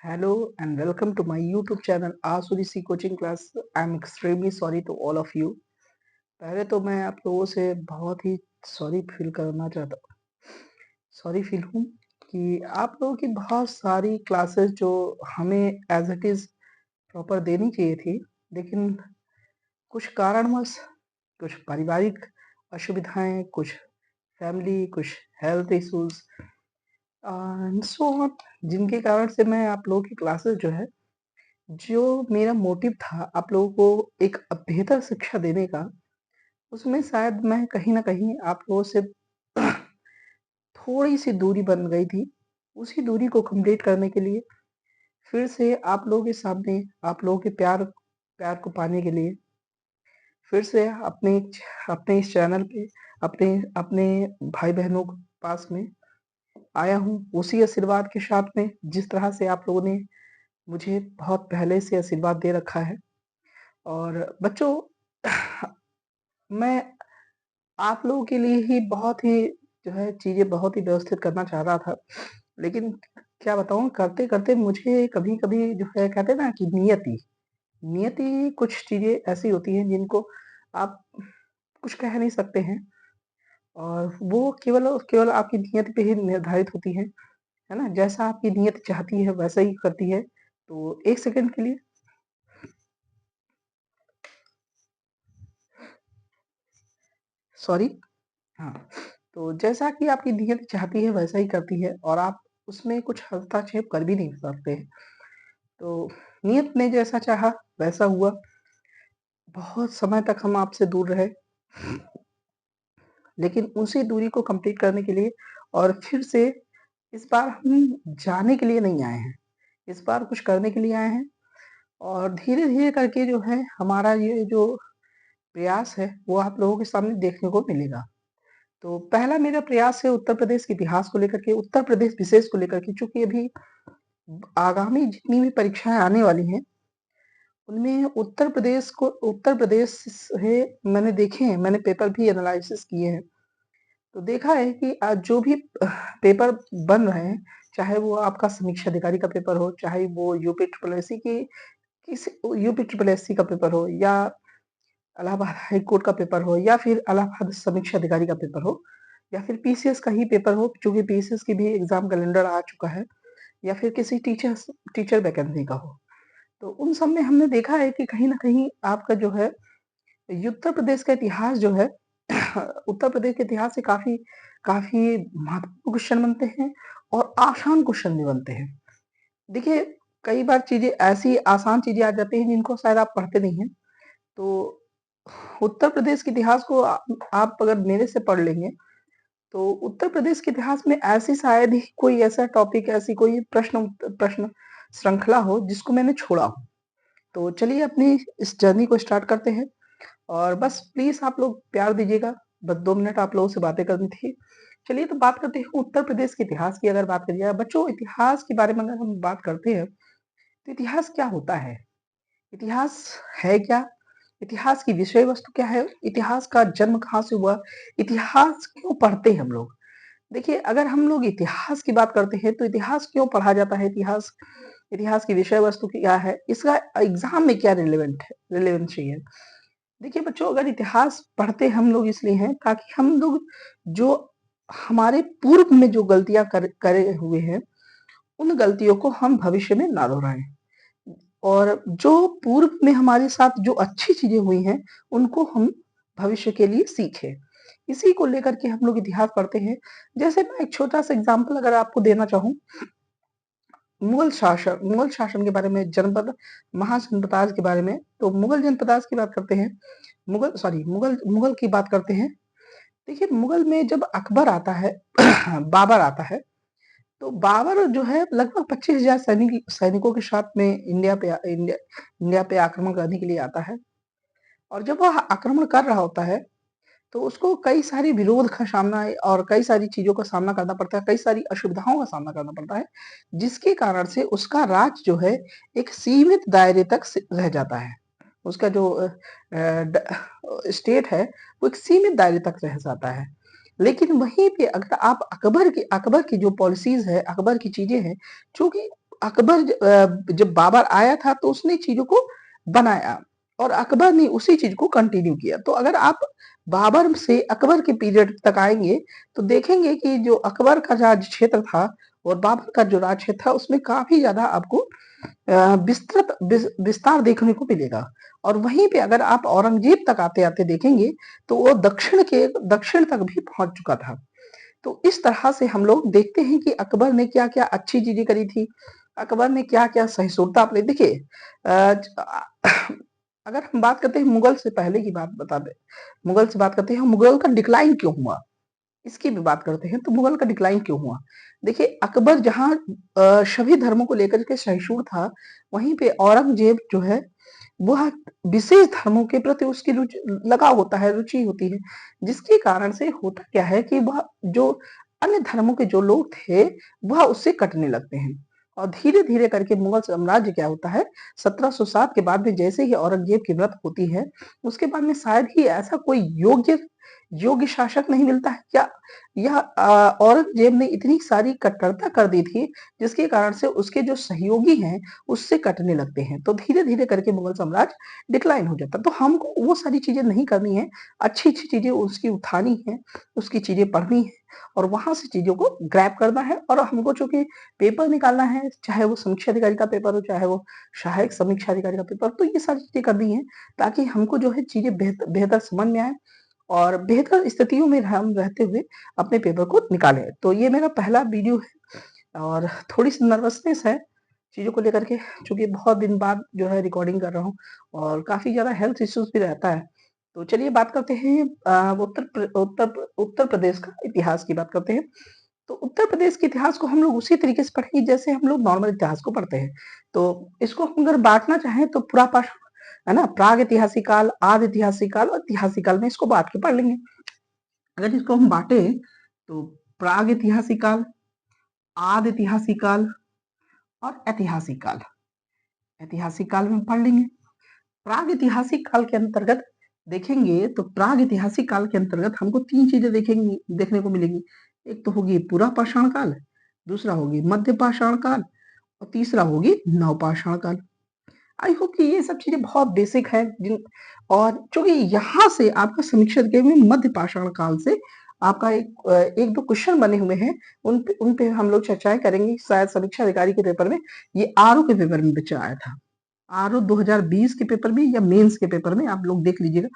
Hello and welcome to my YouTube channel Asuri coaching class. I am extremely sorry to all of you. पहले तो मैं आप लोगों से बहुत ही सॉरी फील हूँ कि आप लोगों की बहुत सारी क्लासेस जो हमें एज इट इज़ प्रॉपर देनी चाहिए थी, लेकिन कुछ कारणवश, कुछ पारिवारिक असुविधाएं, कुछ फैमिली, कुछ health issues and so on, जिनके कारण से मैं आप लोगों की क्लासेस जो मेरा मोटिव था आप लोगों को एक बेहतर शिक्षा देने का, उसमें शायद मैं कहीं न कहीं आप लोगों से थोड़ी-सी दूरी बन गई थी। उसी दूरी को कंप्लीट करने के लिए फिर से आप लोगों के सामने, आप लोगों के प्यार प्यार को पाने के लिए फिर से अपने इस चैनल पे अपने अपने भाई-बहनों के पास में आया हूँ, उसी आशीर्वाद के साथ में जिस तरह से आप लोगों ने मुझे बहुत पहले से आशीर्वाद दे रखा है। और बच्चों, मैं आप लोगों के लिए ही बहुत ही चीज़ें बहुत ही व्यवस्थित करना चाह रहा था। लेकिन क्या बताऊँ, करते-करते मुझे कभी-कभी कहते हैं ना कि नियति कुछ चीज़ें ऐसी होती हैं जिनको आप कुछ कह नहीं सकते हैं, और वो केवल और केवल आपकी नियति पे ही निर्धारित होती हैं, है ना? जैसा आपकी नियत चाहती है वैसा ही करती है। तो 1 सेकंड के लिए सॉरी। हाँ, तो जैसा कि आपकी नियत चाहती है वैसा ही करती है, और आप उसमें कुछ हस्तक्षेप कर भी नहीं सकते हैं। तो नियत ने जैसा चाहा वैसा हुआ। बहुत समय तक हम आपसे दूर रहे, लेकिन उसी दूरी को कंप्लीट करने के लिए और फिर से इस बार हम जाने के लिए नहीं आए हैं, इस बार कुछ करने के लिए आए हैं। और धीरे-धीरे करके हमारा ये जो प्रयास है वो आप लोगों के सामने देखने को मिलेगा। तो पहला मेरा प्रयास है उत्तर प्रदेश के इतिहास को लेकर के, उत्तर प्रदेश विशेष को लेकर के, चूँकि अभी आगामी जितनी भी परीक्षाएँ आने वाली हैं, उनमें उत्तर प्रदेश से मैंने पेपर भी एनालिसिस किए हैं। तो देखा है कि जो भी पेपर बन रहे हैं, चाहे वो आपका समीक्षा अधिकारी का पेपर हो, चाहे वो यूपी ट्रिपल एससी का पेपर हो, या इलाहाबाद हाई कोर्ट का पेपर हो, या फिर इलाहाबाद समीक्षा अधिकारी का पेपर हो, या फिर पीसीएस का ही पेपर हो, चूँकि पीसीएस की भी एग्ज़ाम कैलेंडर आ चुका है, या फिर किसी टीचर वैकेंसी का हो। तो उन सब में हमने देखा है कि कहीं न कहीं आपका उत्तर प्रदेश का इतिहास उत्तर प्रदेश के इतिहास से काफ़ी काफ़ी महत्वपूर्ण क्वेश्चन बनते हैं और आसान क्वेश्चन भी बनते हैं। देखिए, कई बार चीज़ें ऐसी आसान चीज़ें आ जाती हैं जिनको शायद आप पढ़ते नहीं हैं। तो उत्तर प्रदेश के इतिहास को आप अगर मेरे से पढ़ लेंगे, तो उत्तर प्रदेश के इतिहास में ऐसी शायद ही कोई ऐसा टॉपिक, ऐसी कोई प्रश्न श्रृंखला हो जिसको मैंने छोड़ा हो। तो चलिए अपनी इस जर्नी को स्टार्ट करते हैं, और बस प्लीज़ आप लोग प्यार दीजिएगा। बस 2 मिनट आप लोगों से बातें करनी थी। चलिए तो बात करते हैं उत्तर प्रदेश के इतिहास की। अगर बात करी जाए बच्चों, इतिहास के बारे में अगर हम बात करते हैं, तो इतिहास क्या होता है? इतिहास है क्या? इतिहास की विषय वस्तु क्या है? इतिहास का जन्म कहाँ से हुआ? इतिहास क्यों पढ़ते हैं हम लोग? देखिए, अगर हम लोग इतिहास की बात करते हैं, तो इतिहास क्यों पढ़ा जाता है? इतिहास इतिहास की विषय वस्तु क्या है? इसका एग्ज़ाम में क्या रिलेवेंसी है? देखिए बच्चों, अगर इतिहास पढ़ते हम लोग इसलिए हैं ताकि हम लोग जो हमारे पूर्व में जो गलतियाँ करे हुए हैं, उन गलतियों को हम भविष्य में ना दोहराएँ। और जो पूर्व में हमारे साथ जो अच्छी चीज़ें हुई हैं, उनको हम भविष्य के लिए सीखें। इसी को लेकर के हम लोग इतिहास पढ़ते हैं। जैसे मैं एक छोटा-सा एग्ज़ाम्पल अगर आपको देना चाहूँ, मुगल शासन के बारे में, महाजनपदाज के बारे में। तो मुगल जनपदाज की बात करते हैं, मुगल मुगल की बात करते हैं। देखिए, मुगल में जब अकबर आता है बाबर आता है, तो बाबर लगभग 25,000 सैनिकों के साथ में इंडिया पे आक्रमण करने के लिए आता है। और जब वह आक्रमण कर रहा होता है, तो उसको कई सारी विरोध का सामना और कई सारी चीज़ों का सामना करना पड़ता है, कई सारी असुविधाओं का सामना करना पड़ता है, जिसके कारण से उसका राज एक सीमित दायरे तक रह जाता है। उसका स्टेट है, वो एक सीमित दायरे तक रह जाता है। लेकिन वहीं पे अगर आप अकबर की जो पॉलिसीज़ है, अकबर की चीज़ें हैं, चूँकि अकबर जब बाबर आया था तो उसने चीज़ों को बनाया और अकबर ने उसी चीज़ को कंटिन्यू किया। तो अगर आप बाबर से अकबर के पीरियड तक आएँगे, तो देखेंगे कि जो अकबर का राज क्षेत्र था और बाबर का जो राज क्षेत्र था, उसमें काफ़ी ज़्यादा आपको विस्तार देखने को मिलेगा। और वहीं पे अगर आप औरंगज़ेब तक आते-आते देखेंगे, तो वो दक्षिण तक भी पहुँच चुका था। तो इस तरह से हम लोग देखते हैं कि अकबर ने क्या-क्या अच्छी चीज़ें करी थी, अकबर ने क्या-क्या सहिष्णुता अपनी देखिए अगर हम बात करते हैं मुगल से पहले की बात बता दें, मुगल से बात करते हैं, मुगल का डिक्लाइन क्यों हुआ? इसकी भी बात करते हैं, तो मुगल का डिक्लाइन क्यों हुआ? देखिए अकबर जहाँ सभी धर्मों को लेकर के सहिष्णु था, वहीं पे औरंगज़ेब जो है, वह विशेष धर्मों के प्रति उसकी लगाव होता है, रुचि होती है, जिसके कारण से होता क्या है कि वह जो अन्य धर्मों के जो लोग थे, वह उससे कटने लगते हैं। और धीरे-धीरे करके मुगल साम्राज्य क्या होता है, 1707 के बाद में जैसे ही औरंगज़ेब की मृत्यु होती है, उसके बाद में शायद ही ऐसा कोई योग्य योग्य शासक नहीं मिलता है क्या? यह औरंगज़ेब ने इतनी सारी कट्टरता कर दी थी, जिसके कारण से उसके जो सहयोगी हैं, उससे कटने लगते हैं। तो धीरे-धीरे करके मुगल साम्राज्य डिक्लाइन हो जाता है। तो हमको वो सारी चीज़ें नहीं करनी है, अच्छी-अच्छी चीज़ें उसकी उठानी है, उसकी चीज़ें पढ़नी है और वहाँ से चीज़ों को ग्रैब करना है और हमको चूँकि पेपर निकालना है, चाहे वो समीक्षा अधिकारी का पेपर हो, चाहे वो सहायक समीक्षा अधिकारी का पेपर, तो ये सारी चीज़ें करनी है, ताकि हमको जो है चीज़ें बेहतर समझ में आए और बेहतर स्थितियों में हम रहते हुए अपने पेपर को निकालें। तो ये मेरा पहला वीडियो है और थोड़ी-सी नर्वसनेस है चीज़ों को लेकर के, चूँकि बहुत दिन बाद जो है रिकॉर्डिंग कर रहा हूँ और काफ़ी ज़्यादा हेल्थ इश्यूज़ भी रहता है। तो चलिए बात करते हैं उत्तर प्रदेश का इतिहास की बात करते हैं। तो उत्तर प्रदेश के इतिहास को हम लोग उसी तरीके से पढ़ेंगे जैसे हम लोग नॉर्मल इतिहास को पढ़ते हैं। तो इसको हम अगर बाँटना चाहें तो पुरापाषाण, है ना? प्रागैतिहासिक काल, आदि ऐतिहासिक काल और ऐतिहासिक काल में इसको बाँट के पढ़ लेंगे। अगर इसको हम बाँटे तो प्रागैतिहासिक काल, आदि ऐतिहासिक काल और ऐतिहासिक काल। ऐतिहासिक काल में पढ़ लेंगे। प्रागैतिहासिक काल के अंतर्गत देखेंगे तो प्रागैतिहासिक काल के अंतर्गत हमको 3 चीज़ें देखेंगी देखने को मिलेंगी। एक तो होगी पुरापाषाण काल, दूसरा होगी मध्य पाषाण काल और तीसरा होगी नवपाषाण काल। आई होप कि ये सब चीज़ें बहुत बेसिक हैं जिन और चूँकि यहाँ से आपका समीक्षा के में मध्य पाषाण काल से आपका 1-2 क्वेश्चन बने हुए हैं, उन पे हम लोग चर्चाएँ करेंगे। शायद समीक्षा अधिकारी के पेपर में ये आरओ के पेपर में बच्चा आया था। आरओ 2020 के पेपर में या मेंस के पेपर में आप लोग देख लीजिएगा।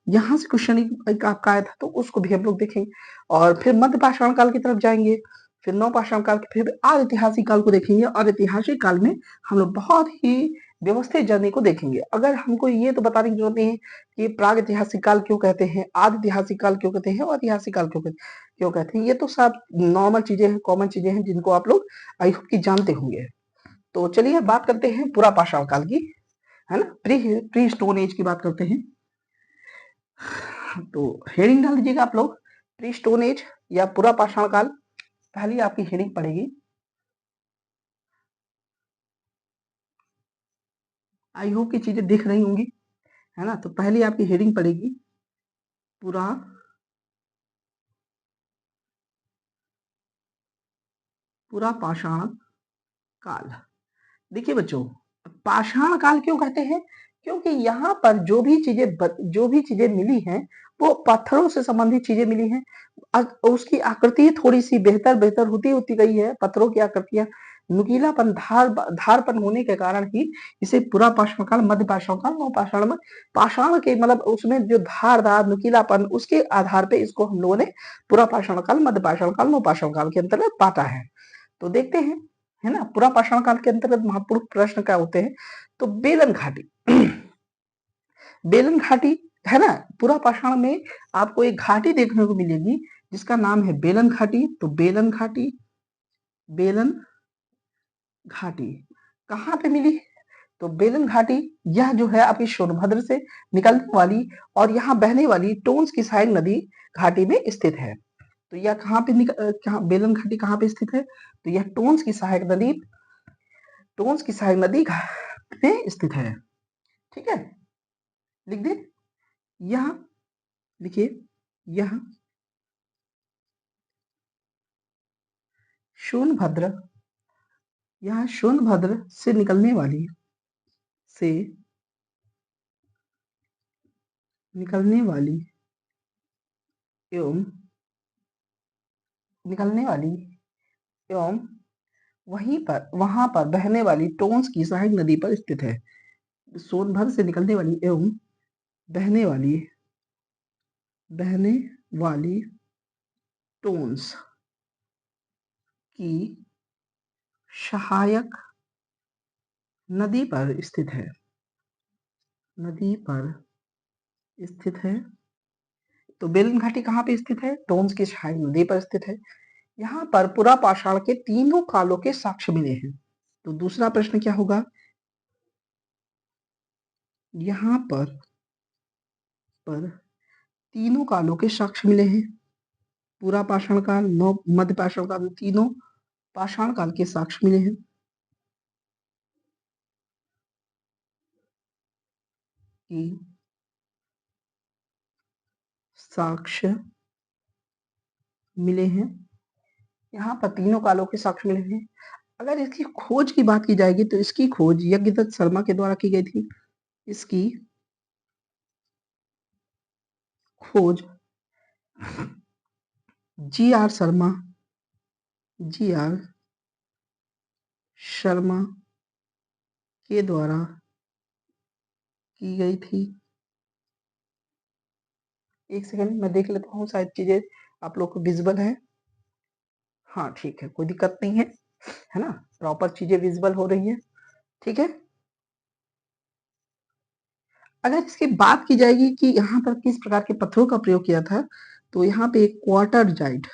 यहाँ से क्वेश्चन एक आपका आया था तो उसको भी हम लोग देखेंगे और फिर मध्य पाषाण काल की तरफ जाएँगे, फिर नवपाषाण काल, फिर आदि ऐतिहासिक काल को देखेंगे और ऐतिहासिक काल में हम लोग बहुत ही व्यवस्थित जर्नी को देखेंगे। अगर हमको ये तो बताने की ज़रूरत नहीं है कि प्रागैतिहासिक काल क्यों कहते हैं, आदि ऐतिहासिक काल क्यों कहते हैं और ऐतिहासिक काल क्यों कहते हैं। ये तो सब नॉर्मल चीज़ें हैं, कॉमन चीज़ें हैं जिनको आप लोग आई होप कि जानते होंगे। तो चलिए बात करते हैं पुरापाषाण काल की, है ना? प्री स्टोन एज की बात करते हैं। तो हेडिंग डाल दीजिएगा आप लोग, प्री स्टोन एज या पुरापाषाण काल। पहली आपकी हेडिंग पड़ेगी, आई होप की चीजें दिख रही होंगी, है ना? तो पहली आपकी हेडिंग पड़ेगी पुरा पुरापाषाण काल। देखिए बच्चों, पाषाण काल क्यों कहते हैं? क्योंकि यहाँ पर जो भी चीजें मिली हैं वो पत्थरों से संबंधित चीजें मिली हैं। उसकी आकृति थोड़ी सी बेहतर बेहतर होती गई है। पत्थरों की आकृतियां नुकीलापन धारपन होने के कारण ही इसे पूरा पाषाण काल, मध्य पाषाण काल, नव पाषाण में पाषाण के मतलब उसमें जो धारदार नुकीलापन उसके आधार पे इसको हम लोगों ने पूरा पाषाण काल, मध्य पाषाण काल, नव पाषाण काल के अंतर्गत बांटा है। तो देखते हैं, है ना? पूरा पाषाण काल के अंतर्गत महत्वपूर्ण प्रश्न क्या होते हैं? तो बेलन घाटी बेलन घाटी, है ना? पूरा पाषाण में आपको एक घाटी देखने को मिलेगी जिसका नाम है बेलन घाटी। तो बेलन घाटी कहाँ पे मिली? तो बेलन घाटी यह जो है आपकी सोनभद्र से निकलने वाली और यहाँ बहने वाली टोंस की सहायक नदी घाटी में स्थित है। तो यह कहाँ बेलन घाटी कहाँ पे स्थित है? तो यह टोंस की सहायक नदी में स्थित है। ठीक है, लिख दे। यह देखिए, यह सोनभद्र यहाँ सोनभद्र से निकलने वाली एवं एवं वहां पर बहने वाली टोंस की सहायक नदी पर स्थित है। सोनभद्र से निकलने वाली एवं बहने वाली टोंस की सहायक नदी पर स्थित है। तो बेलन घाटी कहाँ पे स्थित है? टोंस की सहायक नदी पर स्थित है। यहाँ पर पुरा पाषाण के तीनों कालों के साक्ष्य मिले हैं। तो दूसरा प्रश्न क्या होगा? यहाँ पर तीनों कालों के साक्ष्य मिले हैं। पूरा पाषाण काल, मध्य पाषाण काल, तीनों पाषाण काल के साक्ष्य मिले हैं। यहाँ पर तीनों कालों के साक्ष्य मिले हैं। अगर इसकी खोज की बात की जाएगी तो इसकी खोज यज्ञदत्त शर्मा के द्वारा की गई थी। इसकी खोज जी.आर. शर्मा के द्वारा की गई थी। एक सेकंड मैं देख लेता हूँ, शायद चीजें आप लोग को विजिबल है। हाँ ठीक है, कोई दिक्कत नहीं है ना, प्रॉपर चीजें विजिबल हो रही है। ठीक है, अगर इसकी बात की जाएगी कि यहाँ पर किस प्रकार के पत्थरों का प्रयोग किया था, तो यहाँ पे क्वार्टरजाइट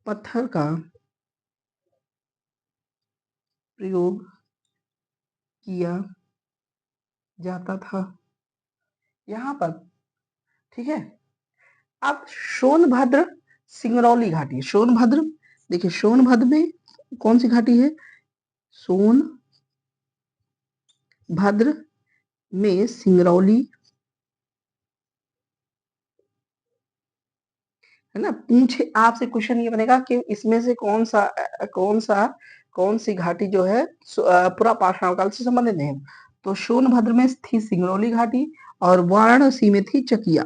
पत्थर का प्रयोग किया जाता था यहाँ पर। ठीक है, अब सोनभद्र सिंगरौली घाटी, सोनभद्र देखिए, सोनभद्र में कौन सी घाटी है? सोनभद्र में सिंगरौली है ना। पूछे आपसे क्वेश्चन ये बनेगा कि इसमें से कौन सी घाटी जो है पूरा पाषाण काल से संबंधित नहीं है। तो सोनभद्र में थी सिंगरौली घाटी और वाराणसी में थी चकिया।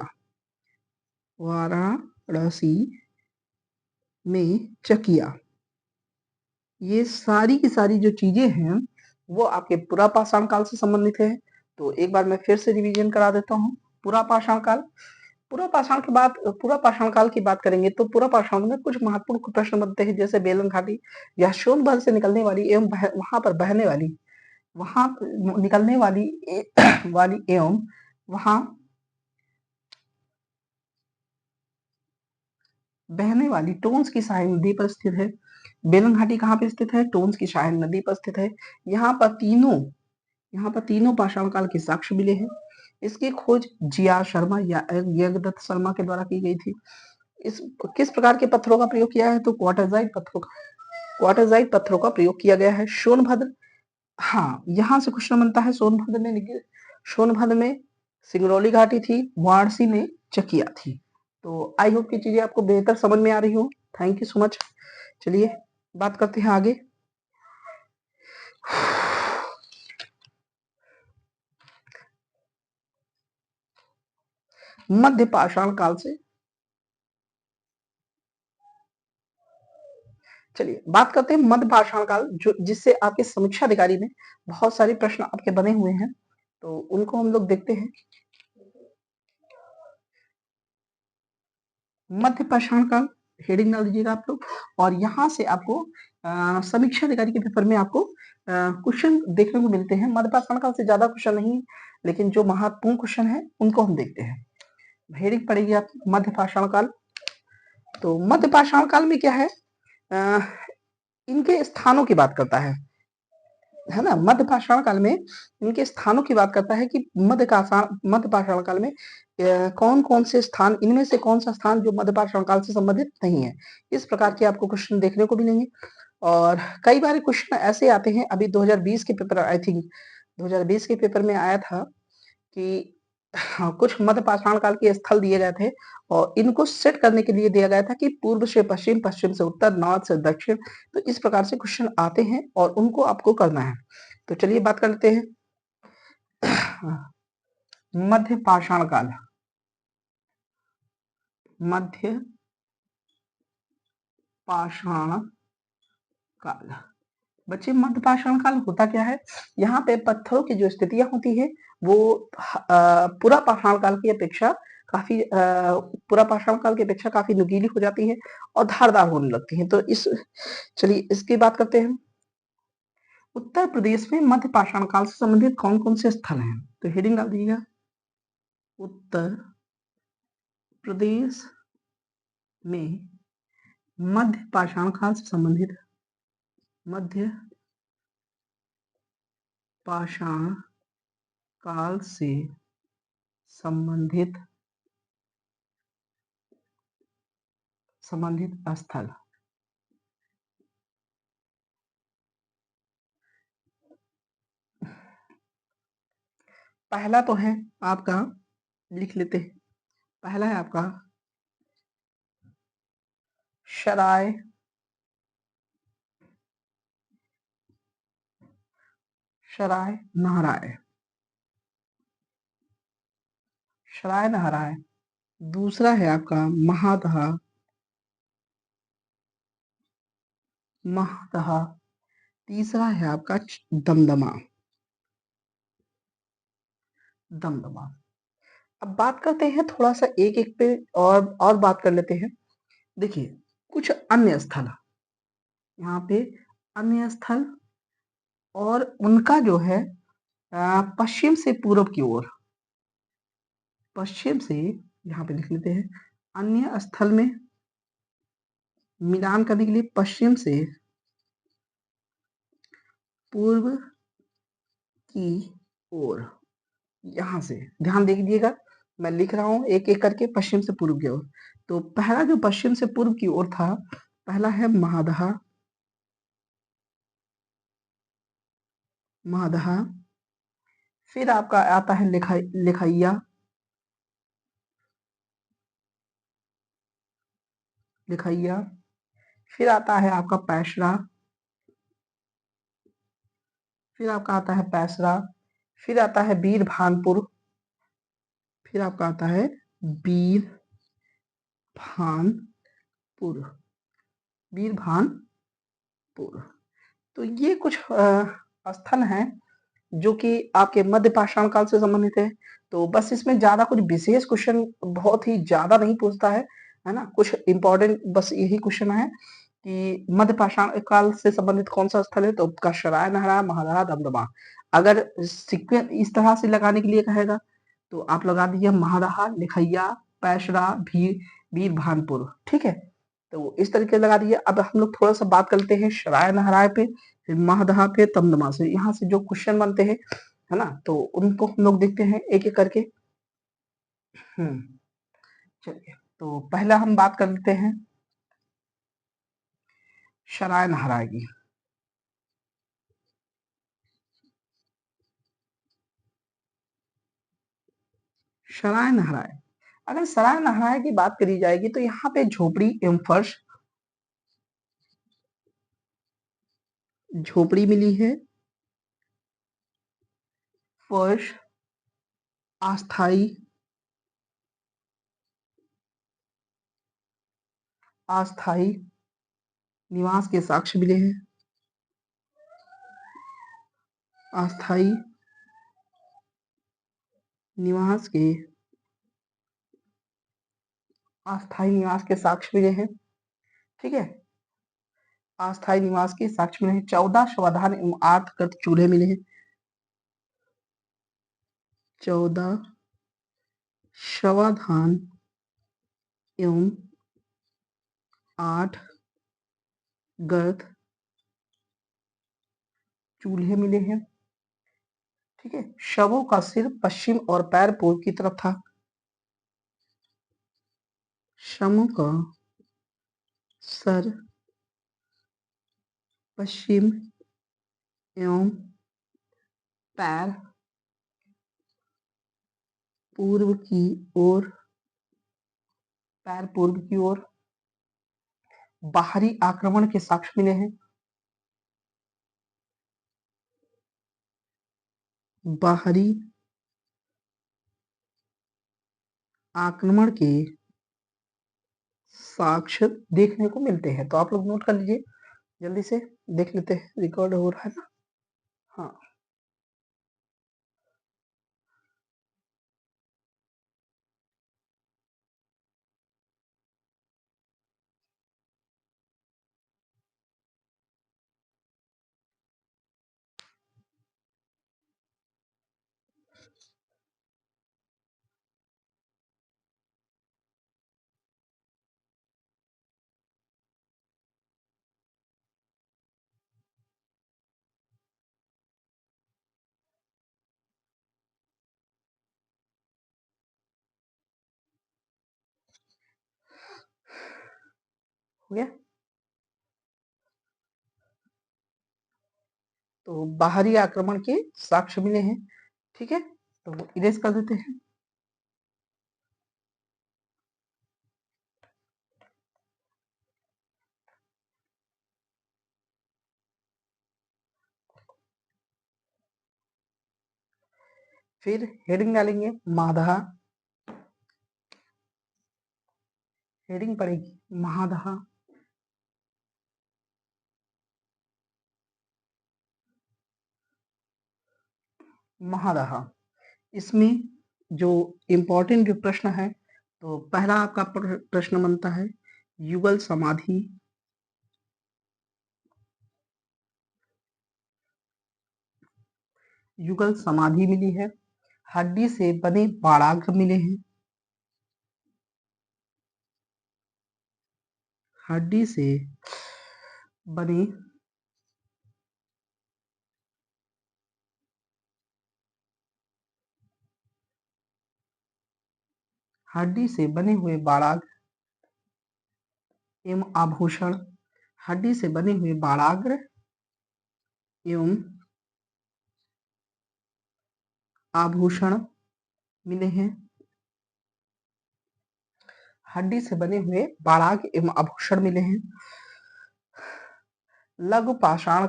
ये सारी की सारी जो चीजें हैं वो आपके पुरा पाषाण काल से संबंधित है। तो एक बार मैं फिर से रिवीजन करा देता हूँ। पुरा पाषाण काल की बात करेंगे तो पुरा पाषाण में कुछ महत्वपूर्ण प्रश्न बनते हैं, जैसे बेलन घाटी या सोनभद्र से निकलने वाली एवं वहां पर बहने वाली एवं वहां बहने वाली टोंस की सहायक नदी पर स्थित है। बेलन घाटी कहाँ पे स्थित है? टोंस की सहायक नदी पर स्थित है। यहाँ पर तीनों पाषाण काल के साक्ष्य मिले हैं। इसकी खोज जी.आर. शर्मा या यज्ञदत्त शर्मा के द्वारा की गई थी। इस किस प्रकार के पत्थरों का प्रयोग किया है? तो क्वार्टरजाइट पत्थरों का प्रयोग किया गया है। सोनभद्र, हाँ यहाँ से क्वेश्चन बनता है। सोनभद्र में सिंगरौली घाटी थी, वाराणसी में चकिया थी। तो आई होप की चीजें आपको बेहतर समझ में आ रही हो। Thank you so much. चलिए बात करते हैं आगे। मध्य पाषाण काल से, चलिए बात करते हैं मध्य पाषाण काल, जो जिससे आपके समीक्षा अधिकारी में बहुत सारे प्रश्न आपके बने हुए हैं, तो उनको हम लोग देखते हैं। मध्य पाषाण काल हेडिंग डाल दीजिएगा आप लोग, और यहाँ से आपको समीक्षा अधिकारी के पेपर में आपको क्वेश्चन देखने को मिलते हैं। मध्य पाषाण काल से ज्यादा क्वेश्चन नहीं, लेकिन जो महत्वपूर्ण क्वेश्चन है उनको हम देखते हैं। हेडिंग पड़ेगी आप मध्य पाषाण काल। तो मध्य पाषाण काल में क्या है, इनके स्थानों की बात करता है ना। मध्य पाषाण काल में इनके स्थानों की बात करता है कि मध्य पाषाण काल में कौन कौन से स्थान, इनमें से कौन सा स्थान जो मध्य पाषाण काल से संबंधित नहीं है। इस प्रकार के आपको क्वेश्चन देखने को मिलेंगे। और कई बार क्वेश्चन ऐसे आते हैं, अभी 2020 के पेपर, आई थिंक 2020 के पेपर में आया था कि हाँ, कुछ मध्य पाषाण काल के स्थल दिए गए थे और इनको सेट करने के लिए दिया गया था कि पूर्व से पश्चिम, पश्चिम से उत्तर, नॉर्थ से दक्षिण। तो इस प्रकार से क्वेश्चन आते हैं और उनको आपको करना है। तो चलिए बात कर लेते हैं। मध्य पाषाण काल। मध्य पाषाण काल। बच्चे, मध्य पाषाण काल होता क्या है? यहाँ पे पत्थरों की जो स्थितियां होती है वो पूरा पाषाण काल की अपेक्षा पूरा पाषाण काल की अपेक्षा काफी नुकीली हो जाती है और धारदार होने लगती है। तो चलिए इसकी बात करते हैं। उत्तर प्रदेश में मध्य पाषाण काल से संबंधित कौन कौन से स्थल हैं? तो हेडिंग डाल दीजिएगा, उत्तर प्रदेश में मध्य पाषाण काल से संबंधित, मध्य पाषाण काल से संबंधित स्थल। पहला तो है आपका, लिख लेते हैं, पहला है आपका शराय नहराय। शराय नहराय। दूसरा है आपका महादहा। तीसरा है आपका दमदमा। अब बात करते हैं थोड़ा सा एक एक पे और बात कर लेते हैं। देखिए कुछ अन्य स्थल, यहाँ पे अन्य स्थल और उनका जो है पश्चिम से पूर्व की ओर, पश्चिम से यहाँ पे लिख लेते हैं, अन्य स्थल में मिलान करने के लिए पश्चिम से पूर्व की ओर, यहाँ से ध्यान दे दीजिएगा, मैं लिख रहा हूँ एक एक करके पश्चिम से पूर्व की ओर। तो पहला जो पश्चिम से पूर्व की ओर था, पहला है महादहा। फिर आपका आता है लिखैया। फिर आता है आपका पैसरा। फिर आपका आता है पैसरा। फिर आता है वीर भानपुर। फिर आपका आता है वीर भानपुर। वीर भानपुर। तो ये कुछ स्थल हैं जो कि आपके मध्य पाषाण काल से संबंधित है। तो बस इसमें ज्यादा कुछ विशेष क्वेश्चन बहुत ही ज्यादा नहीं पूछता है ना। कुछ इंपॉर्टेंट बस यही क्वेश्चन है कि मध्य पाषाण काल से संबंधित कौन सा स्थल है, तो आपका शराय नहरा, महादहा, दमदमा। अगर सीक्वेंस इस तरह से लगाने के लिए कहेगा तो आप लगा दीजिए महादहा, लिखैया, पैसरा, वीर भानपुर। ठीक है, तो इस तरीके से लगा दीजिए। अब हम लोग थोड़ा सा बात करते हैं शराय नहराय पे, फिर महादहा पे, तमदमा से। यहाँ से जो क्वेश्चन बनते हैं, है ना, तो उनको हम लोग देखते हैं एक एक करके। चलिए, तो पहला हम बात कर लेते हैं शराय नहराय की। शराय नहराय, अगर सराय नहराय की बात करी जाएगी तो यहाँ पे झोपड़ी एवं फर्श, झोपड़ी मिली है, फर्श, अस्थाई अस्थाई निवास के साक्ष्य मिले हैं। अस्थाई निवास के अस्थाई निवास के साक्ष्य मिले हैं। ठीक है, अस्थाई निवास के साक्ष्य मिले हैं। 14 शवाधान एवं 8 कृत चूल्हे मिले हैं। 14 शवाधान एवं 8 गर्त चूल्हे मिले हैं। ठीक है, शवों का सिर पश्चिम और पैर पूर्व की तरफ था। शवों का सर पश्चिम एवं पैर पूर्व की ओर, पैर पूर्व की ओर, बाहरी आक्रमण के साक्ष्य मिले हैं, बाहरी आक्रमण के साक्ष्य देखने को मिलते हैं। तो आप लोग नोट कर लीजिए, जल्दी से देख लेते हैं, रिकॉर्ड हो रहा है ना? हाँ, हो गया। तो बाहरी आक्रमण के साक्ष्य मिले हैं, ठीक है, तो इरेज कर देते हैं। फिर हेडिंग डालेंगे महादहा, हेडिंग पड़ेगी महादहा, महादहा। इसमें जो इम्पोर्टेंट जो प्रश्न है, तो पहला आपका प्रश्न बनता है युगल समाधि, युगल समाधि मिली है, हड्डी से बने बाड़ाग्र मिले हैं, हड्डी से बने हड्डी से बने हुए बाड़ाग्र एवं आभूषण, हड्डी से बने हुए बाड़ाग्र एवं आभूषण मिले हैं, हड्डी से बने हुए बाड़ाग्र एवं आभूषण मिले हैं। लघु पाषाण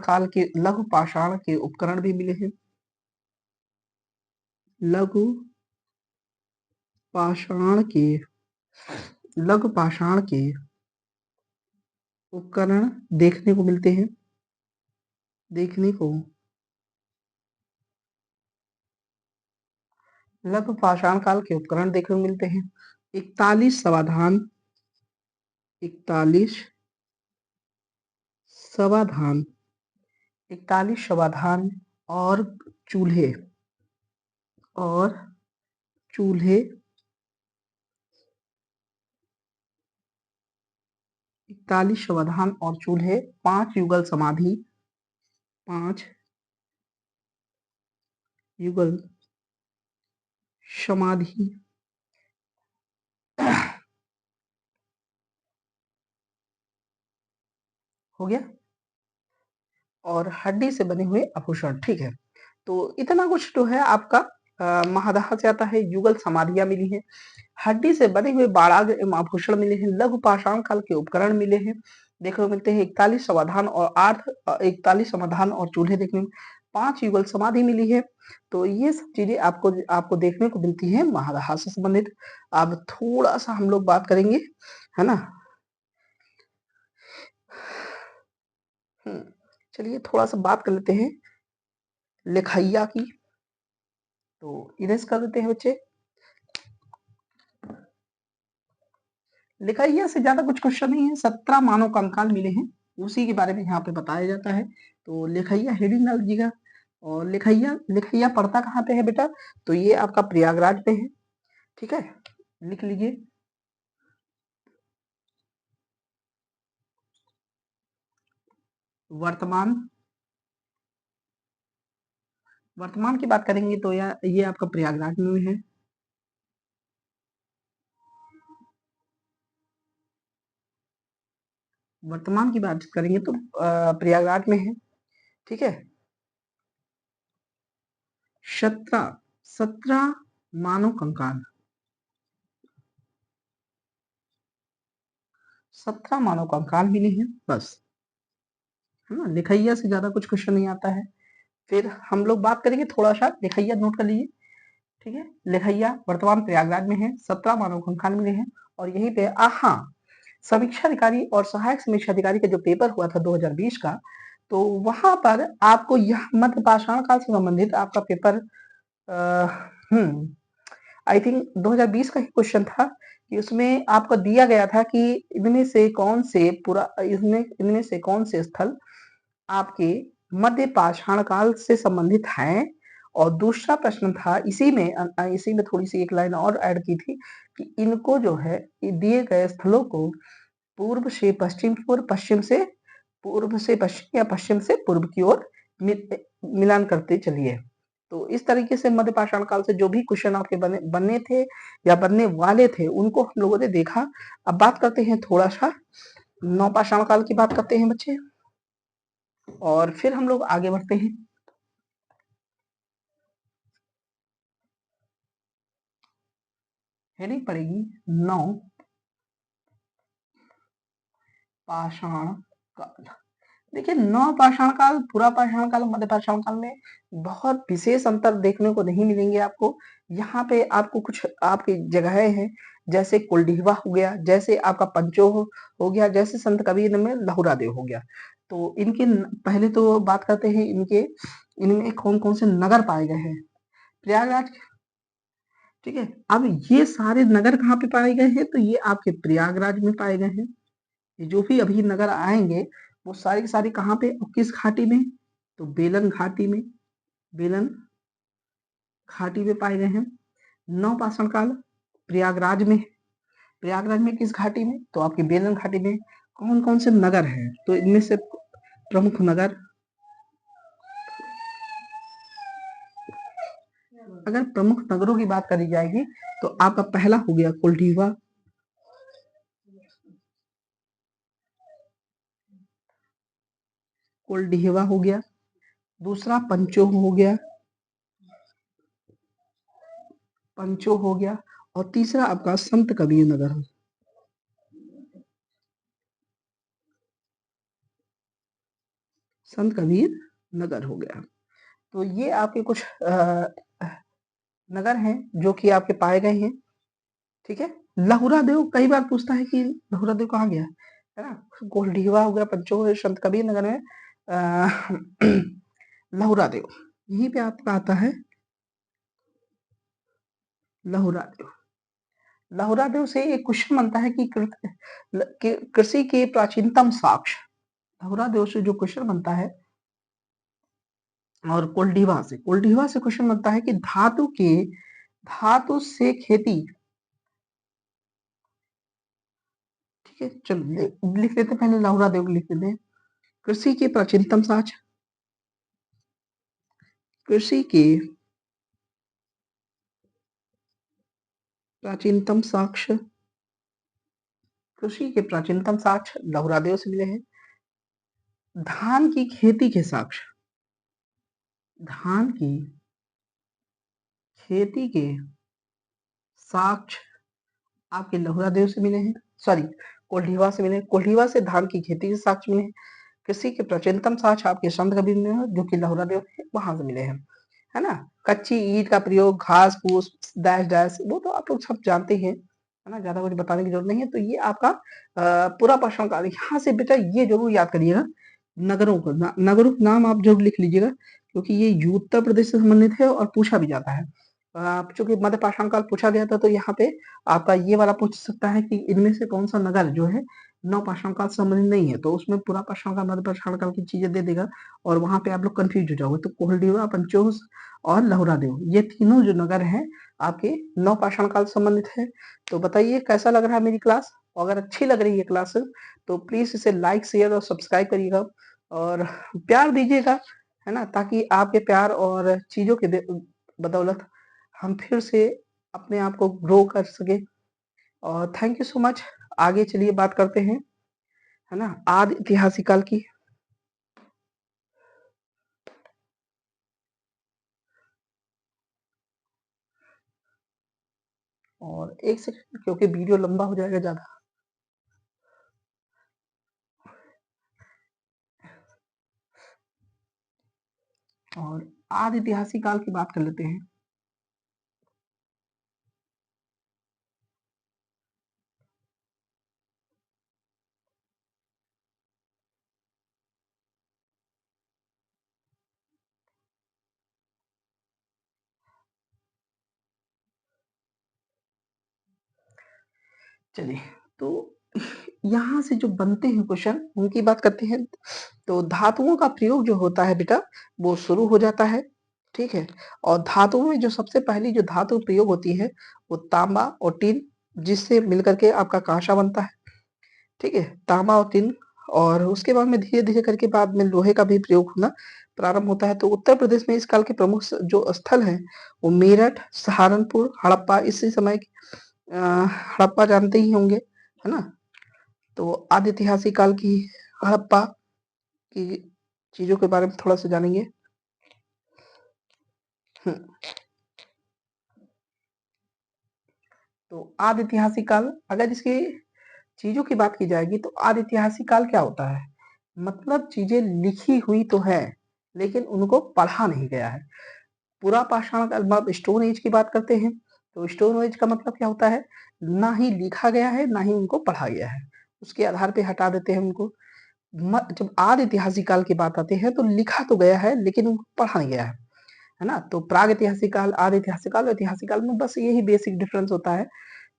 के उपकरण भी मिले हैं, लघु पाषाण के उपकरण देखने को मिलते हैं, लघु पाषाण काल के उपकरण देखने को मिलते हैं। 41 समाधान, 41 समाधान, 41 समाधान और चूल्हे, और चूल्हे 41 समाधान और चूल्हे, 5 युगल समाधि, 5 युगल समाधि हो गया, और हड्डी से बने हुए आभूषण, ठीक है। तो इतना कुछ जो है आपका महादाह से आता है। युगल समाधियां मिली हैं, हड्डी से बने हुए बाड़ाग्र एवं आभूषण मिले हैं, लघु पाषाण काल के उपकरण मिले हैं, देखने को मिलते हैं 41 समाधान और 41 समाधान और चूल्हे देखने में, 5 युगल समाधि मिली है। तो ये सब चीजें आपको देखने को मिलती है महादाह से संबंधित। अब थोड़ा सा हम लोग बात करेंगे, है ना? चलिए थोड़ा सा बात कर लेते हैं लिखैया की। तो इरेज कर देते हैं बच्चे। लिखैया से ज्यादा कुछ क्वेश्चन नहीं है, 17 मानव कंकाल मिले हैं, उसी के बारे में यहाँ पे बताया जाता है। तो लिखैया हेडिंग डाल दीजिएगा। और लिखैया पड़ता कहाँ पे है बेटा? तो ये आपका प्रयागराज पे है, ठीक है, लिख लीजिए। वर्तमान की बात करेंगे तो ये आपका प्रयागराज में है। वर्तमान की बात करेंगे तो प्रयागराज में है, ठीक है। 17 मानव कंकाल, 17 मानव कंकाल मिले हैं बस, है ना। लिखैया से ज्यादा कुछ क्वेश्चन नहीं आता है। फिर हम लोग बात करेंगे थोड़ा सा लिखैया, नोट कर लीजिए, ठीक है। लिखैया वर्तमान प्रयागराज में है, 17 मानव कंकाल मिले हैं। और यहीं पे हाँ, समीक्षा अधिकारी और सहायक समीक्षा अधिकारी का जो पेपर हुआ था 2020 का, तो वहां पर आपको यह मध्य पाषाण काल से संबंधित आपका पेपर आई थिंक 2020 का ही क्वेश्चन था कि उसमें आपको दिया गया था कि इनमें से कौन से इनमें से कौन से स्थल आपके मध्य पाषाण काल से संबंधित हैं। और दूसरा प्रश्न था इसी में थोड़ी सी एक लाइन और ऐड की थी कि इनको जो है दिए गए स्थलों को पूर्व से पश्चिम की ओर, पश्चिम से पूर्व से पश्चिम या पश्चिम से पूर्व की ओर मिलान करते चलिए। तो इस तरीके से मध्य पाषाण काल से जो भी क्वेश्चन आपके बनने थे या बनने वाले थे उनको हम लोगों ने देखा। अब बात करते हैं थोड़ा सा नवपाषाण काल की, बात करते हैं बच्चे, और फिर हम लोग आगे बढ़ते हैं। हेडिंग पड़ेगी नौ पाषाण काल। देखिए, नौ पाषाण काल, पूरा पाषाण काल, मध्य पाषाण काल में बहुत विशेष अंतर देखने को नहीं मिलेंगे आपको। यहाँ पे आपको कुछ आपकी जगहें हैं, जैसे कुलडीहवा हो गया, जैसे आपका पंचोह हो गया, जैसे संत कबीर में लहुरा देव हो गया। तो इनके पहले तो बात करते हैं इनमें कौन कौन से नगर पाए गए हैं। प्रयागराज, ठीक है। अब ये सारे नगर कहाँ पे पाए गए हैं, तो ये आपके प्रयागराज में पाए गए हैं। ये जो भी अभी नगर आएंगे वो सारी की सारी कहाँ पे और किस घाटी में, तो बेलन घाटी में, बेलन घाटी में पाए गए हैं। नवपाषाण काल प्रयागराज में, प्रयागराज में किस घाटी में, तो आपकी बेलन घाटी में। कौन कौन से नगर हैं, तो इनमें से प्रमुख नगर, अगर प्रमुख नगरों की बात करी जाएगी तो आपका पहला हो गया कुलडीवा, कुलडीहवा हो गया। दूसरा पंचोह हो गया, पंचोह हो गया। और तीसरा आपका संत कबीर नगर, संत कबीर नगर हो गया। तो ये आपके कुछ नगर हैं जो कि आपके पाए गए हैं, ठीक है। लहुरा देव कई बार पूछता है कि लहुरा देव कहाँ गया, है ना। गोलडीवा हो गया, पंचोह, संत कबीर नगर में लहुरा देव, यहीं पे आपका आता है लहुरा देव। लहुरा देव से एक क्वेश्चन बनता है कि कृषि के प्राचीनतम साक्ष्य, लहुरा देव से जो क्वेश्चन बनता है। और कोल्डीवा से क्वेश्चन बनता है कि धातु से खेती, ठीक है। चलो लिख लेते, पहले लहुरा देव लिख लेते हैं। कृषि के प्राचीनतम साक्ष्य, कृषि के प्राचीनतम साक्ष्य, कृषि के प्राचीनतम साक्ष्य लहुरा देव से मिले हैं। धान की खेती के साक्ष्य, धान की खेती के साक्ष्य आपके लहुरा देव से मिले हैं, सॉरी कोल्डीवा से मिले। कोल्डीवा से धान की खेती के साक्ष्य मिले हैं। कृषि के प्राचीनतम साक्ष्य आपके संत कबीर में जो कि लहुरा देव है, वहां से मिले हैं, है ना। कच्ची ईंट का प्रयोग, घास फूस, डैश डैश, वो तो आप लोग सब जानते हैं, है ना, ज्यादा कुछ बताने की जरूरत नहीं है। तो ये आपका पूरा पाषाण काल। यहाँ से बेटा ये जरूर याद करिएगा नगरों को, नगरों के नाम आप जरूर लिख लीजिएगा, क्योंकि ये उत्तर प्रदेश से संबंधित है और पूछा भी जाता है। चूंकि मध्य पाषाण काल पूछा गया था, तो यहाँ पे आपका ये वाला पूछ सकता है कि इनमें से कौन सा नगर जो है नौ पाषाण काल से संबंधित नहीं है, तो उसमें पूरा पाषाण काल, मध्य पाषाण काल की चीजें दे देगा और वहां पे आप लोग कंफ्यूज हो जाओगे। तो कोहलडीवा, पंचोह और लहुरा देव, ये तीनों जो नगर हैं आपके नौ पाषाण काल से संबंधित है। तो बताइए कैसा लग रहा है मेरी क्लास। अगर अच्छी लग रही है क्लास तो प्लीज इसे लाइक, शेयर और सब्सक्राइब करिएगा और प्यार दीजिएगा, है ना, ताकि आपके प्यार और चीजों के बदौलत हम फिर से अपने आप को ग्रो कर सके। और थैंक यू सो मच। आगे चलिए बात करते हैं, है ना, आदि ऐतिहासिक काल की। और 1 सेकंड, क्योंकि वीडियो लंबा हो जाएगा ज़्यादा। और आदि इतिहासी काल की बात कर लेते हैं। चलिए, तो यहाँ से जो बनते हैं क्वेश्चन उनकी बात करते हैं। तो धातुओं का प्रयोग जो होता है बेटा, वो शुरू हो जाता है, ठीक है? और धातुओं में जो सबसे पहली जो धातु प्रयोग होती है, वो तांबा और टिन, जिससे मिलकर के आपका कांसा बनता है, ठीक है? तांबा और टिन, और उसके बाद में धीरे-धीरे करके बाद में लोहे का भी प्रयोग होना प्रारंभ होता है। तो उत्तर प्रदेश में इस काल के प्रमुख जो स्थल हैं, वो मेरठ, सहारनपुर, हड़प्पा, इसी समय की अ, हड़प्पा जानते ही होंगे, है ना? तो आदि ऐतिहासिक काल की हड़प्पा की चीज़ों के बारे में थोड़ा-सा जानेंगे। हुँ, तो आदि ऐतिहासिक काल, अगर इसकी चीज़ों की बात की जाएगी तो आदि ऐतिहासिक काल क्या होता है? मतलब चीज़ें लिखी हुई तो है, लेकिन उनको पढ़ा नहीं गया है। पुरा पाषाण काल मतलब स्टोन एज की बात करते हैं, तो स्टोन एज का मतलब क्या होता है? ना ही लिखा गया है, ना ही उनको पढ़ा गया है। उसके आधार पे हटा देते हैं उनको। जब आदि ऐतिहासिक काल की बात आती है तो लिखा तो गया है, लेकिन उनको पढ़ा नहीं गया है ना? तो प्राग ऐतिहासिक काल, आदि ऐतिहासिक काल और ऐतिहासिक काल में बस यही बेसिक डिफरेंस होता है।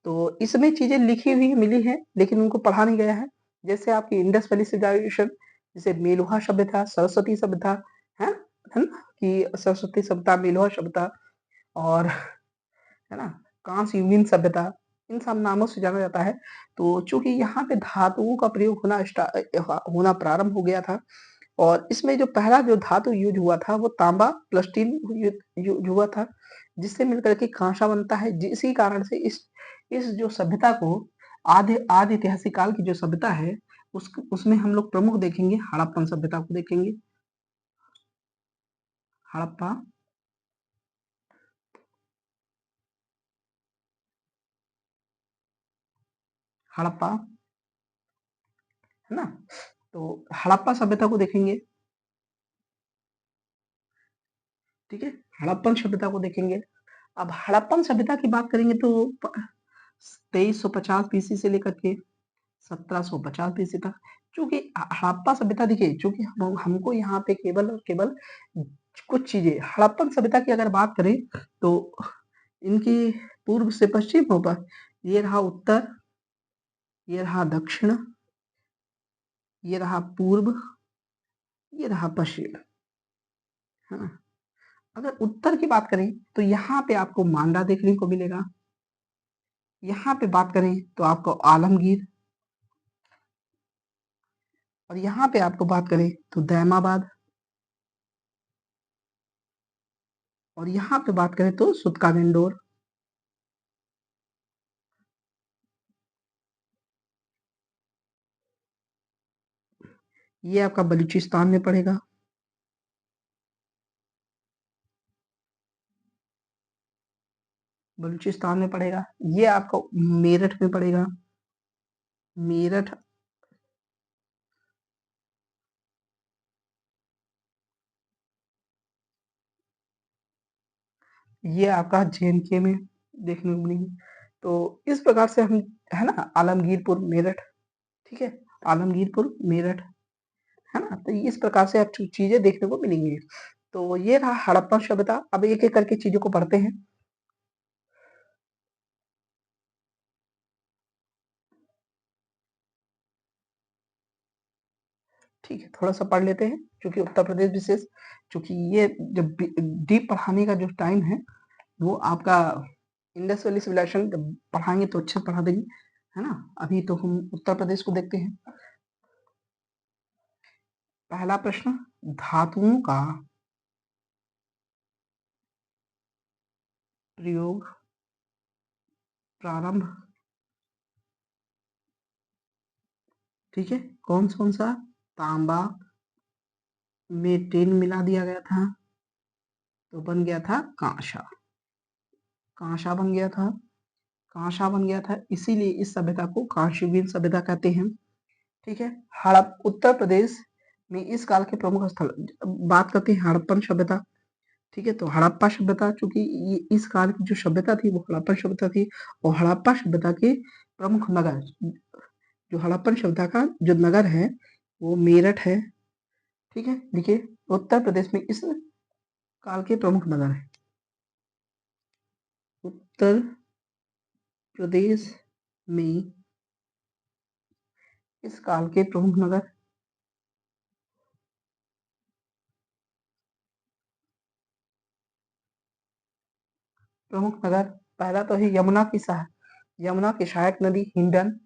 तो इसमें चीज़ें लिखी हुई मिली हैं, लेकिन उनको पढ़ा नहीं गया है। जैसे आपकी इंडस वैली सिविलाइजेशन, जैसे मेलुहा सभ्यता, सरस्वती सभ्यता, हैं? है ना? कि सरस्वती सभ्यता, मेलुहा सभ्यता, और है ना? कांस्य युगीन सभ्यता, इन सब नामों से जाना जाता है। तो चूँकि यहाँ पे धातुओं का प्रयोग होना प्रारंभ हो गया था, और इसमें जो पहला जो धातु यूज़ हुआ था वो तांबा प्लस टिन यूज़ हुआ था, जिससे मिलकर के कांसा बनता है। इसी कारण से इस जो सभ्यता को आदि आदि ऐतिहासिक काल की जो सभ्यता है, उसमें हम लोग प्रमुख देखेंगे, हड़प्पन सभ्यता को देखेंगे। हड़प्पा, हड़प्पा, है ना? तो हड़प्पा सभ्यता को देखेंगे, ठीक है? हड़प्पन सभ्यता को देखेंगे। अब हड़प्पन सभ्यता की बात करेंगे तो 2350 बीसी से लेकर के 1750 बीसी तक। चूँकि हड़प्पा सभ्यता देखिए, चूँकि हमको यहाँ पे केवल और केवल कुछ चीज़ें, हड़प्पन सभ्यता की अगर बात करें तो इनकी पूर्व से पश्चिम होकर, ये रहा उत्तर, ये रहा दक्षिण, ये रहा पूर्व, ये रहा पश्चिम, है ना? अगर उत्तर की बात करें तो यहाँ पे आपको मांडा देखने को मिलेगा। यहाँ पे बात करें तो आपको आलमगीर, और यहाँ पे आपको बात करें तो दैमाबाद, और यहाँ पे बात करें तो सूतकानिंडोर। ये आपका बलूचिस्तान में पड़ेगा। बलूचिस्तान में पड़ेगा। ये आपका मेरठ में पड़ेगा। मेरठ, ये आपका जे-एन-के में देखने को मिलेगी। तो इस प्रकार से हम, है ना, आलमगीरपुर, मेरठ, ठीक है? आलमगीरपुर, मेरठ, है ना? तो इस प्रकार से आप चीज़ें देखने को मिलेंगी। तो ये रहा हड़प्पन सभ्यता। अब एक-एक करके चीज़ों को पढ़ते हैं। ठीक है, थोड़ा-सा पढ़ लेते हैं, क्योंकि उत्तर प्रदेश विशेष, चूँकि ये जब डीप पढ़ाने का जो टाइम है, वो आपका इंडस वैली सिविलाइजेशन जब पढ़ाएँगे तो अच्छे से पढ़ा देंगे, है ना? अभी तो हम उत्तर प्रदेश को देखते हैं। पहला प्रश्न, धातुओं का प्रयोग प्रारंभ, ठीक है? कौन-कौन सा? तांबा में टिन मिला दिया गया था, तो बन गया था कांसा। कांसा बन गया था। कांसा बन गया था, इसीलिए इस सभ्यता को कांस्ययुगीन सभ्यता कहते हैं। ठीक है। हड़प उत्तर प्रदेश में इस काल के प्रमुख स्थल, बात करते हैं हड़प्पन सभ्यता। ठीक है, तो हड़प्पा सभ्यता, चूंकि इस काल की जो सभ्यता थी वो हड़प्पन सभ्यता थी, और हड़प्पा सभ्यता के प्रमुख नगर, जो हड़प्पन सभ्यता का जो नगर है वो मेरठ है। ठीक है, देखिए उत्तर प्रदेश में इस काल के प्रमुख नगर है, उत्तर प्रदेश में इस काल के प्रमुख नगर, पहला तो है यमुना की सहायक नदी हिंडन,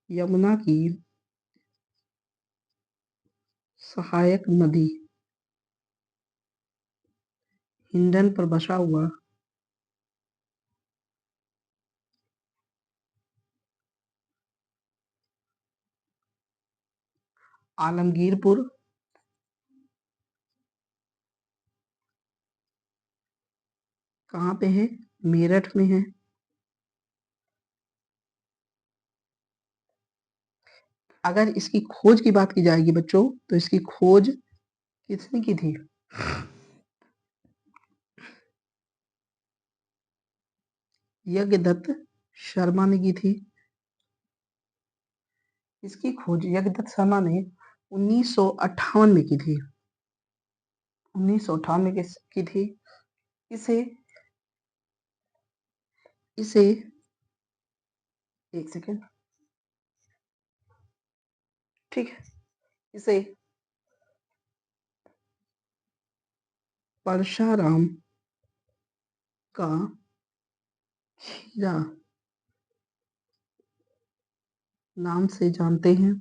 यमुना की सहायक नदी हिंडन पर बसा हुआ आलमगीरपुर, कहाँ पे है? मेरठ में है। अगर इसकी खोज की बात की जाएगी बच्चों, तो इसकी खोज किसने की थी? यज्ञदत्त शर्मा ने की थी। इसकी खोज यज्ञदत्त शर्मा ने 1958 में की थी। 1958 में की थी। इसे इसे एक सेकेंड। ठीक है, इसे परशाराम का खीरा नाम से जानते हैं।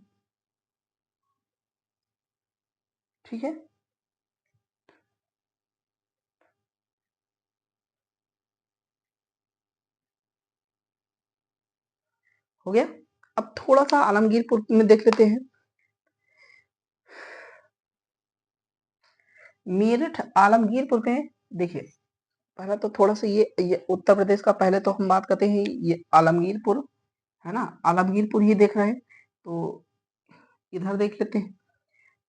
ठीक है, हो गया। अब थोड़ा सा आलमगीरपुर में देख लेते हैं। मेरठ आलमगीरपुर में देखिए, पहला तो थोड़ा सा ये उत्तर प्रदेश का, पहले तो हम बात करते हैं ये आलमगीरपुर है ना, आलमगीरपुर ये देख रहे हैं, तो इधर देख लेते हैं।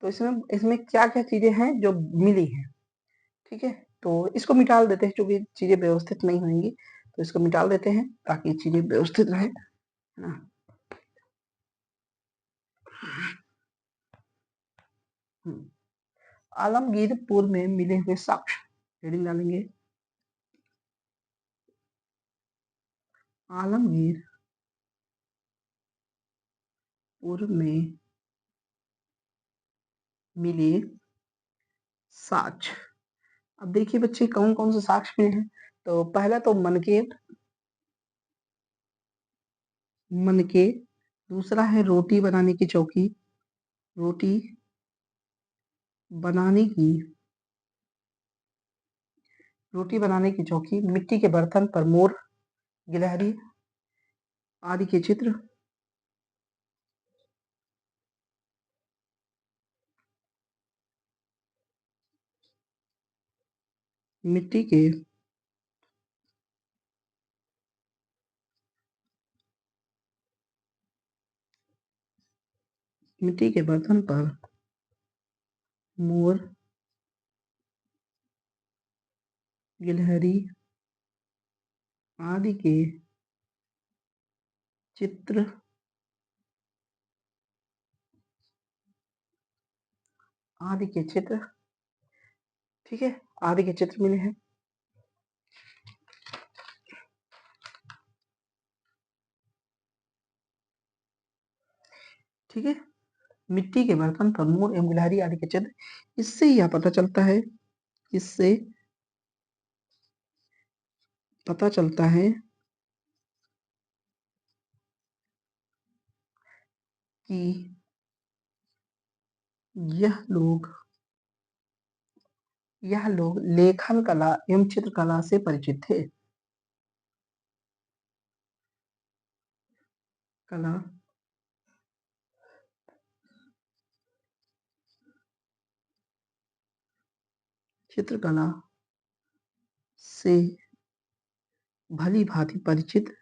तो इसमें इसमें क्या क्या चीजें हैं जो मिली हैं। ठीक है, तो इसको मिटा देते हैं, क्योंकि चीजें व्यवस्थित नहीं होंगी, तो इसको मिटा देते हैं ताकि चीजें व्यवस्थित रहे, है ना। आलमगीरपुर में मिले हुए साक्ष्य, हेडिंग डालेंगे आलमगीरपुर में मिले साक्ष्य। अब देखिए बच्चे कौन कौन से साक्ष्य मिले हैं। तो पहला तो मनके, दूसरा है रोटी बनाने की चौकी, रोटी बनाने की चौकी, मिट्टी के बर्तन पर मोर, गिलहरी आदि के चित्र, मिट्टी के बर्तन पर मोर, गिलहरी आदि के चित्र ठीक है, आदि के चित्र मिले हैं। ठीक है, मिट्टी के बर्तन पर मोर एवं गिलहरी आदि के चित्र, इससे यह पता चलता है कि यह लोग लेखन कला एवं चित्रकला से परिचित थे। कला चित्रकला से भली भांति परिचित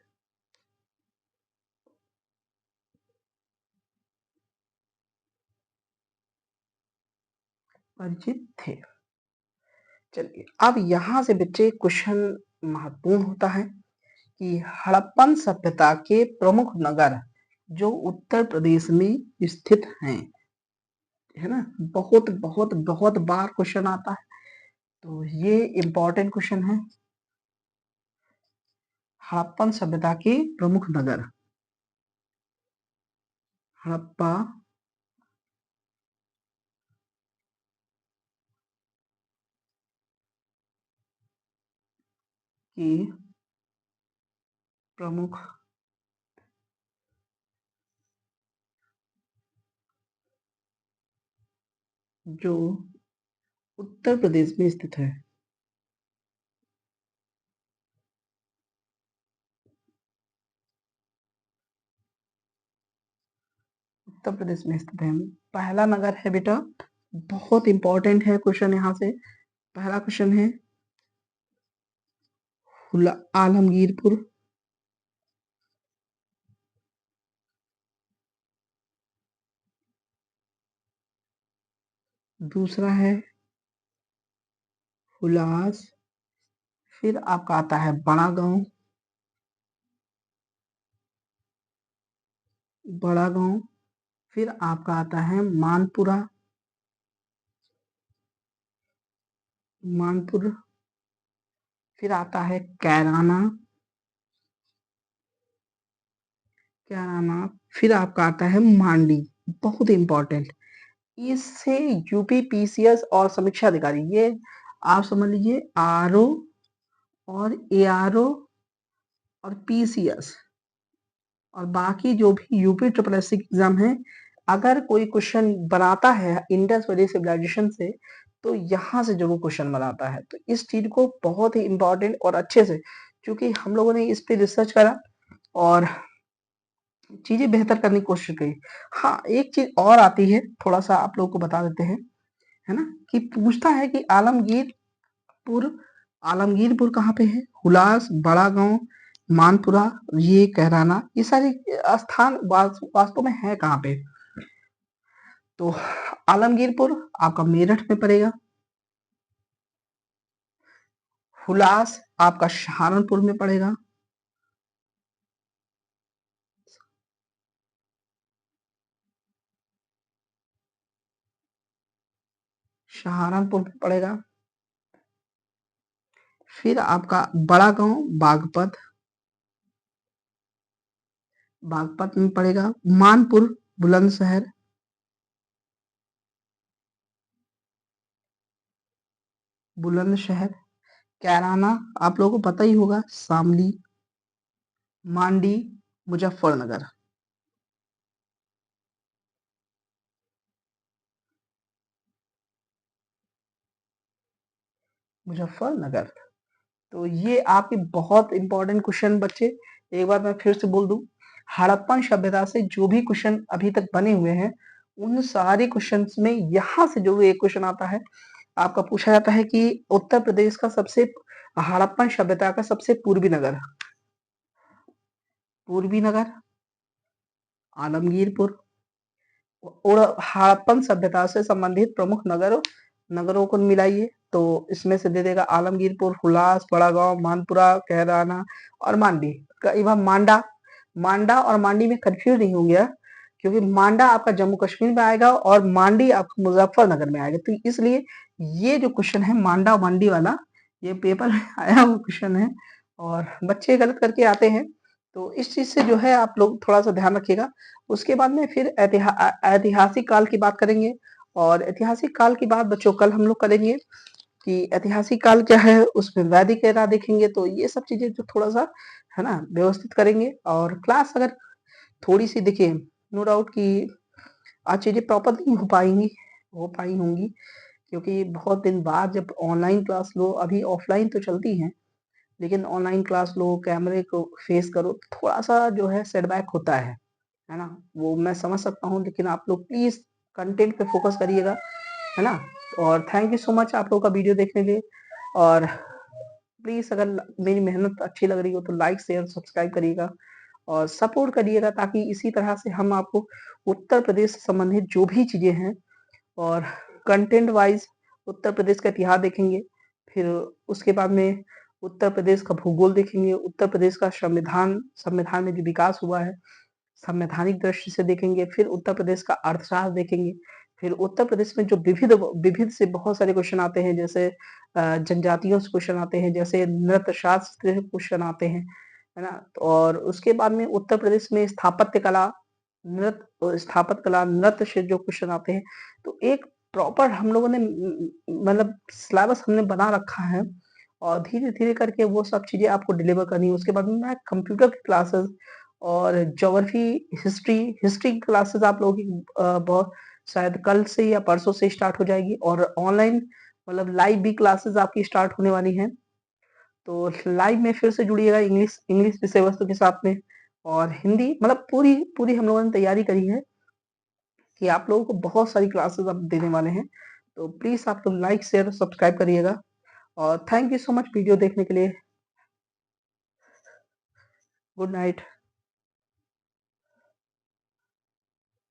थे। चलिए, अब यहाँ से बच्चे क्वेश्चन महत्वपूर्ण होता है कि हड़प्पन सभ्यता के प्रमुख नगर जो उत्तर प्रदेश में स्थित हैं, है ना? बहुत बहुत बहुत बार क्वेश्चन आता है, तो ये इम्पोर्टेंट क्वेश्चन है। हड़प्पन सभ्यता के प्रमुख नगर, हड़प्पा की प्रमुख जो उत्तर प्रदेश में स्थित है। उत्तर प्रदेश में स्थित है। पहला नगर है बेटा, बहुत इंपॉर्टेंट है क्वेश्चन यहाँ से। पहला क्वेश्चन है आलमगीरपुर। दूसरा है हुलास। फिर आपका आता है बड़ा गांव, बड़ा गांव। फिर आपका आता है मानपुरा, मानपुर। फिर आता है कैराना, कैराना। फिर आपका आता है मांडी। बहुत इंपॉर्टेंट, इससे यूपी पीसीएस और समीक्षा अधिकारी, ये आप समझ लीजिए आरओ और एआरओ और पीसीएस और बाकी जो भी यूपी ट्रिपल एससी एग्जाम है, अगर कोई क्वेश्चन बनाता है इंडस वैली सिविलाइजेशन से, तो यहाँ से जरूर क्वेश्चन बनाता है। तो इस चीज को बहुत ही इंपॉर्टेंट और अच्छे से, क्योंकि हम लोगों ने इस पे रिसर्च करा और चीजें बेहतर करने की कोशिश करी। हाँ, एक चीज और आती है, थोड़ा सा आप लोगों को बता देते हैं, है ना, कि पूछता है कि आलमगीरपुर, आलमगीरपुर कहाँ पे है, हुलास, बड़ा गांव, मानपुरा, ये कहराना, ये सारे स्थान वास्तव में है कहाँ पे। तो आलमगीरपुर आपका मेरठ में पड़ेगा, हुलास आपका सहारनपुर में पड़ेगा, सहारनपुर में पड़ेगा। फिर आपका बड़ा गांव बागपत, बागपत में पड़ेगा। मानपुर बुलंदशहर, बुलंदशहर। कैराना आप लोगों को पता ही होगा, शामली। मांडी मुजफ्फरनगर, मुजफ्फरनगर। तो ये आपके बहुत इंपॉर्टेंट क्वेश्चन बच्चे, एक बार मैं फिर से बोल दूं, हड़प्पन सभ्यता से जो भी क्वेश्चन अभी तक बने हुए हैं, उन सारे क्वेश्चंस में यहाँ से जो एक क्वेश्चन आता है, आपका पूछा जाता है कि उत्तर प्रदेश का सबसे, हड़प्पन सभ्यता का सबसे पूर्वी नगर, पूर्वी नगर आलमगीरपुर। और हड़प्पन सभ्यता से संबंधित प्रमुख नगरों को मिलाइए, तो इसमें से दे देगा आलमगीरपुर, हुलास, बड़ा गांव, मानपुरा, कहराना और मांडी। कई बार मांडा, मांडा और मांडी में कंफ्यूज नहीं हो गया, क्योंकि मांडा आपका जम्मू कश्मीर में आएगा और मांडी आपका मुजफ्फरनगर में आएगा। तो इसलिए ये जो क्वेश्चन है मांडा मांडी वाला, ये पेपर में आया हुआ क्वेश्चन है और बच्चे गलत करके आते हैं। तो इस चीज से जो है आप लोग थोड़ा सा ध्यान रखिएगा। उसके बाद में फिर ऐतिहासिक काल की बात करेंगे, और ऐतिहासिक काल की बात बच्चों कल हम लोग करेंगे कि ऐतिहासिक काल क्या है, उसमें वैदिक एरा देखेंगे। तो ये सब चीजें जो थोड़ा सा है ना व्यवस्थित करेंगे, और क्लास अगर थोड़ी सी देखिए, नो डाउट कि आज चीजें प्रॉपर नहीं हो पाई होंगी, क्योंकि बहुत दिन बाद जब ऑनलाइन क्लास लो, अभी ऑफलाइन तो चलती हैं, लेकिन ऑनलाइन क्लास लो, कैमरे को फेस करो, थोड़ा सा जो है सेटबैक होता है ना, वो मैं समझ सकता हूँ। लेकिन आप लोग प्लीज कंटेंट पे फोकस करिएगा, है ना। और थैंक यू सो मच आप लोगों का वीडियो देखने के लिए। और प्लीज़ अगर मेरी मेहनत अच्छी लग रही हो तो लाइक, शेयर, सब्सक्राइब करिएगा और सपोर्ट करिएगा ताकि इसी तरह से हम आपको उत्तर प्रदेश से संबंधित जो भी चीज़ें हैं और कंटेंट वाइज़ उत्तर प्रदेश का इतिहास देखेंगे, फिर उसके बाद में उत्तर प्रदेश का भूगोल देखेंगे, उत्तर प्रदेश का संविधान संविधान में जो विकास हुआ है, संवैधानिक दृष्टि से देखेंगे, फिर उत्तर प्रदेश का अर्थशास्त्र देखेंगे, फिर उत्तर प्रदेश में जो विविध विविध से बहुत सारे क्वेश्चन आते हैं जैसे जनजातियों से क्वेश्चन आते हैं, जैसे नृत्य शास्त्र से क्वेश्चन आते हैं, है ना? और उसके बाद में उत्तर प्रदेश में स्थापत्य कला, नृत्य से जो क्वेश्चन आते हैं, तो एक प्रॉपर हम लोगों ने मतलब सिलेबस हमने बना रखा है और धीरे-धीरे करके वो सब चीज़ें आपको डिलीवर करनी है। उसके बाद में मैं कंप्यूटर की क्लासेस और ज्योग्राफी, हिस्ट्री हिस्ट्री की क्लासेस आप लोगों की बहुत शायद कल से या परसों से स्टार्ट हो जाएगी और ऑनलाइन मतलब लाइव भी क्लासेस आपकी स्टार्ट होने वाली हैं। तो लाइव में फिर से जुड़िएगा इंग्लिश इंग्लिश विषय वस्तु के साथ में और हिंदी मतलब पूरी पूरी हम लोगों ने तैयारी करी है कि आप लोगों को बहुत सारी क्लासेस अब देने वाले हैं। तो प्लीज़ आप लोग लाइक, शेयर, सब्सक्राइब करिएगा और thank you so much video देखने के लिए। Good night.